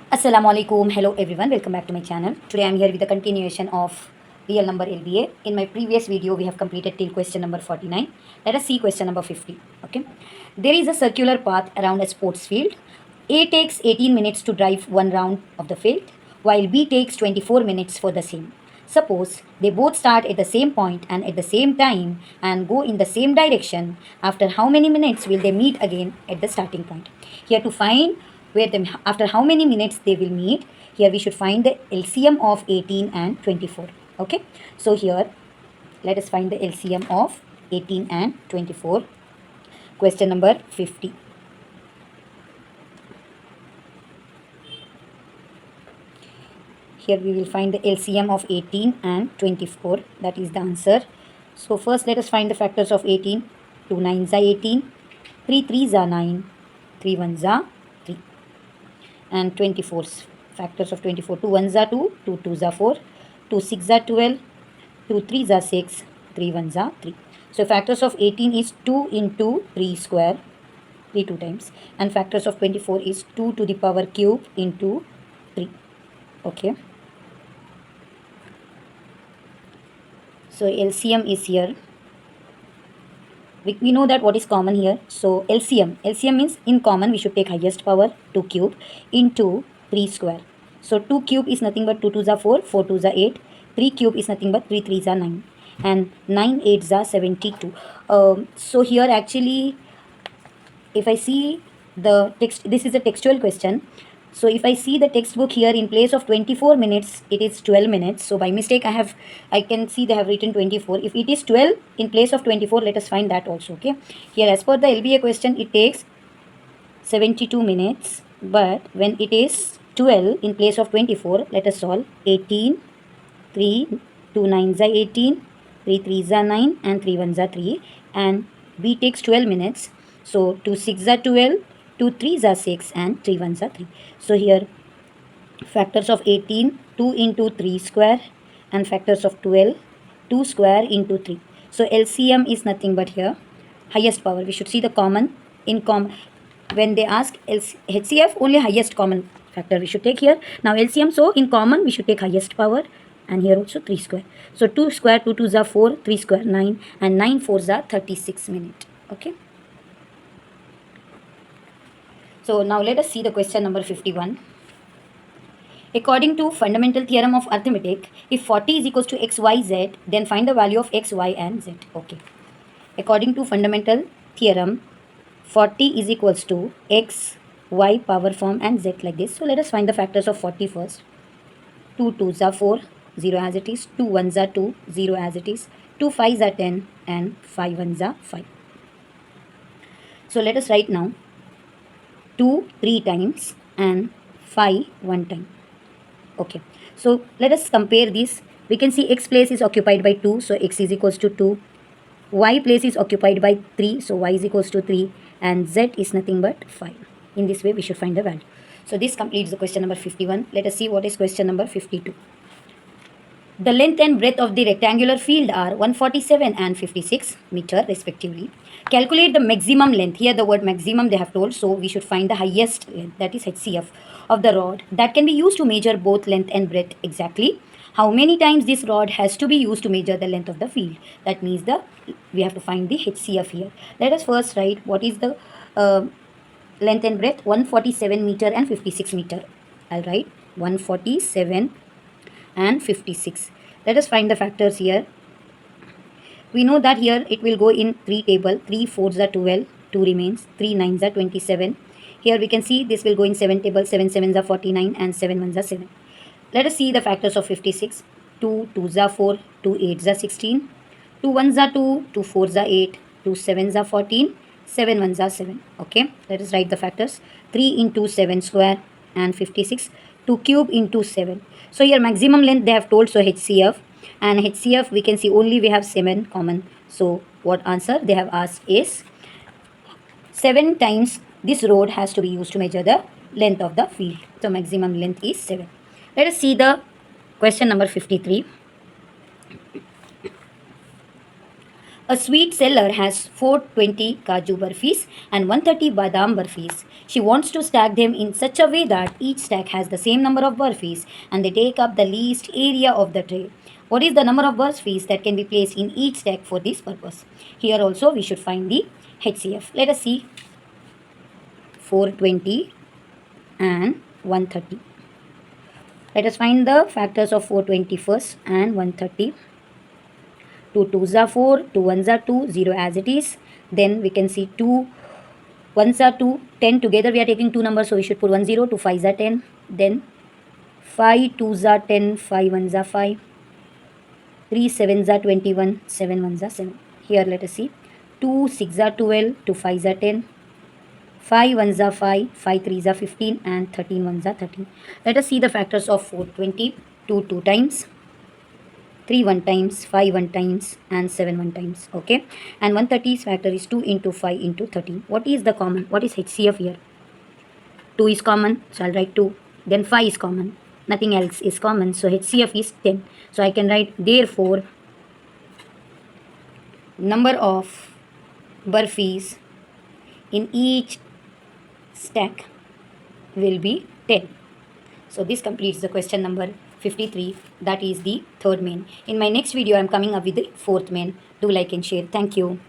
Assalamualaikum. Hello everyone. Welcome back to my channel. Today I am here with the continuation of real number LBA. In my previous video we have completed till question number 49. Let us see question number 50. Okay. There is a circular path around a sports field. A takes 18 minutes to drive one round of the field while B takes 24 minutes for the same. Suppose they both start at the same point and at the same time and go in the same direction. After how many minutes will they meet again at the starting point? Here to find where them after how many minutes they will meet, here we should find the LCM of 18 and 24. Okay, so here let us find the LCM of 18 and 24. Question number 50. Here we will find the LCM of 18 and 24. That is the answer. So first let us find the factors of 18. 2 9s are 18, 3 3s are 9, 3 1s are 3. And 24 factors of 24. 2 1s are 2, 2 2s are 4, 2 6 are 12, 2 3s are 6, 3 1s are 3. So factors of 18 is 2 into 3 square, 3 2 times, and factors of 24 is 2 to the power cube into 3. Okay. So LCM is here. We know that what is common here. So LCM means in common we should take highest power 2 cube into 3 square. So 2 cube is nothing but 2 2s are 4, 4 2s are 8, 3 cube is nothing but 3 3s are 9, and 9 8s are 72. So here actually if I see the text, this is a textual question. So if I see the textbook here, in place of 24 minutes, it is 12 minutes. So by mistake, I can see they have written 24. If it is 12 in place of 24, let us find that also. Okay. Here, as per the LBA question, it takes 72 minutes. But when it is 12 in place of 24, let us solve 18, 3, 2 9s are 18, 3 3s are 9, and 3 1s are 3. And B takes 12 minutes. So 2 6s are 12. 2 3s are 6 and 3 1s are 3. So here factors of 18, 2 into 3 square, and factors of 12, 2 square into 3. So LCM is nothing but here highest power. We should see the common in common. When they ask HCF, only highest common factor we should take here. Now LCM, so in common we should take highest power, and here also 3 square. So 2 square, 2 2s are 4, 3 square 9, and 9 4s are 36 minutes. Okay. So now let us see the question number 51. According to fundamental theorem of arithmetic, if 40 is equals to x, y, z, then find the value of x, y, and z. Okay. According to fundamental theorem, 40 is equals to x, y power form and z like this. So let us find the factors of 40 first. 2 2s are 4, 0 as it is. 2 1s are 2, 0 as it is. 2 5s are 10 and 5 1s are 5. So let us write now 2 3 times and 5 1 time. Okay, so let us compare this. We can see x place is occupied by 2, so x is equals to 2. Y place is occupied by 3, so y is equals to 3, and z is nothing but 5. In this way we should find the value. So this completes the question number 51. Let us see what is question number 52. The length and breadth of the rectangular field are 147 and 56 meter respectively. Calculate the maximum length. Here the word maximum they have told, so we should find the highest length, that is HCF, of the rod that can be used to measure both length and breadth exactly. How many times this rod has to be used to measure the length of the field? That means we have to find the HCF here. Let us first write what is the length and breadth. 147 meter and 56 meter. I'll write 147 and 56. Let us find the factors here. We know that here it will go in 3 table. 3 4s are 12, 2 remains. 3 9s are 27. Here we can see this will go in 7 table. 7 7s are 49 and 7 1s are 7. Let us see the factors of 56. 2 2s are 4, 2 8s are 16, 2 1s are 2, 2 4s are 8, 2 7s are 14, 7 1s are 7. Okay, let us write the factors. 3 into 7 square and 56. 2 cube into 7. So here maximum length they have told, so HCF, and HCF we can see only we have 7 common. So what answer they have asked is 7 times this rod has to be used to measure the length of the field. So maximum length is 7. Let us see the question number 53. A sweet seller has 420 Kaju burfis and 130 Badam burfis. She wants to stack them in such a way that each stack has the same number of burfis and they take up the least area of the tray. What is the number of burfis that can be placed in each stack for this purpose? Here also we should find the HCF. Let us see 420 and 130. Let us find the factors of 420 first and 130. 2 2s are 4, 2 1s are 2, 0 as it is. Then we can see 2 1s are 2, 10 together we are taking two numbers, so we should put 1 0, 2 5s are 10. Then 5 2s are 10, 5 1s are 5, 3 7s are 21, 7 1s are 7. Here let us see 2 6 are 12, 2 5s are 10, 5 1s are 5, 5 3s are 15 and 13 1s are 13. Let us see the factors of 420. 2 2 times, 3 1 times, 5 1 times and 7 1 times. Okay, and 130's factor is 2 into 5 into 13. What is the common? What is HCF here? 2 is common, so I'll write 2. Then 5 is common, nothing else is common, so HCF is 10. So I can write therefore number of burfis in each stack will be 10. So this completes the question number 53, that is the third main. In my next video I am coming up with the fourth main. Do like and share. Thank you.